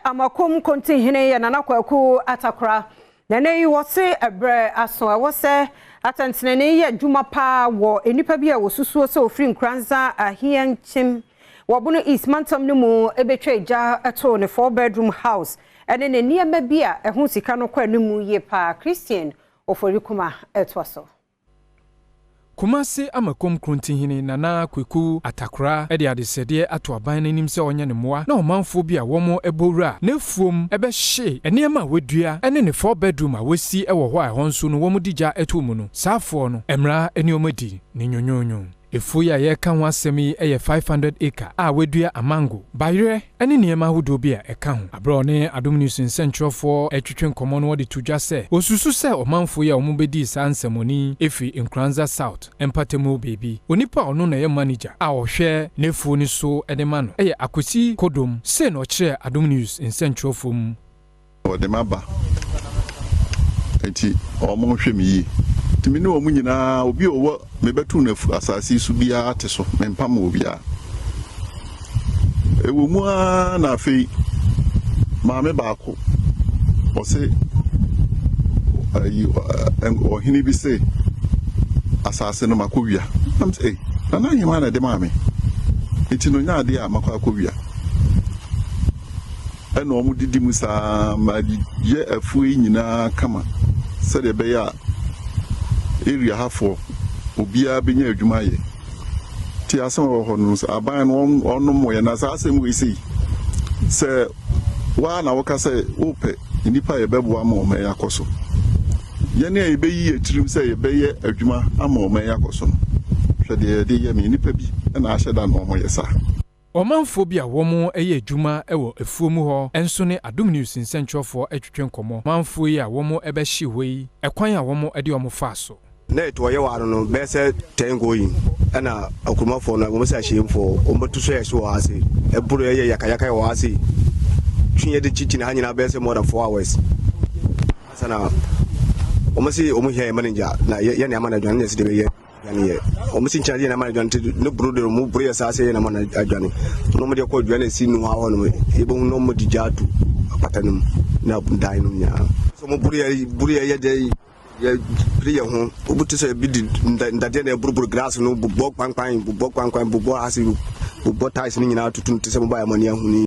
Amakom krotihene ya nana kwaku atakra nana yi wose ebre aso wose atantenene ye adwuma pa wo enipa bi a wosusuo se ofri nkranza ahianchim wobuno East Mantam no mu ebetwa eja ato ne 4-bedroom house ene ne niema bi a ehun sika no kwa nemu ye pa Christian oforikuma etwaso Kumase Amakom krotihene nana kwaku atakra ede adesede ato aban nanim se onye ne moa na omanfo bi a womo ebowura na fuom ebe hye enema wedua ene ne 4-bedroom a wesi ewo ho a honso no womo digya eto mu no saafo no emra eni omadi ne nyonyonyo efu ya ye kan ho asemi eye 500 acre a wedua amango bayre ene niema hodo bi a eka ho abro ne Adom News nsentwofo etwetwe komo no de tudwa se osusu se omanfo ya omubedi sansemoni efi Nkranza South empatemu baby onipa ono na ye manager a ohwe nefu ni so edema no eye akosi kodom se no kire Adom News nsentwofo mu odemaba enti omo hwe mi yi timi ne omu nyina obi owo mebetu na asasi su bia ate so mempam obi a ewo mu na afei maame baako ose ohini bi se asase no makowia am say na hima na de maame enti no nya ade a makowia eno omu didi musa ma ye afu nyina kama se de be ya area hafo obia benya adwuma ye ti asem ho no aban no ono mo ye na asem we sei se wa na woka se ope nipa ye bebo ama o me yakoso ye ne ye beyi etirim se ye beye adwuma ama o me yakoso no hwede de ye me nipa bi na ahyeda no mo ye sa omanfo bi a womo eye adwuma ewo efuomu ho enso ne Adom News nsentwofo etwetwe nkomo manfo yi a womo ebehye hoi ekwan a womo ede omo faaso na to ye waro no be se tengoyin ana akurumafo na wo se ahyemfo o mbetu so ye so ase eburu ye yakayaka wo ase twinye de chichi na hanyina be se more than 4 hours sana o mesi o mu here manager na ye na manager na se de be ye yani ye o mesi nchaje na manager no brother mu buru ye sa ase na manager adwane no mo de ko adwane si nu ha ho no e bo no mo dijatu apatanum na bundai no nya so mo buru ye de ya priye ho obuti so bi ndade na buruburu grass no bubok kwankwan bubok asi bubok ties ni nyina tutu se mo ba ya mani ahuni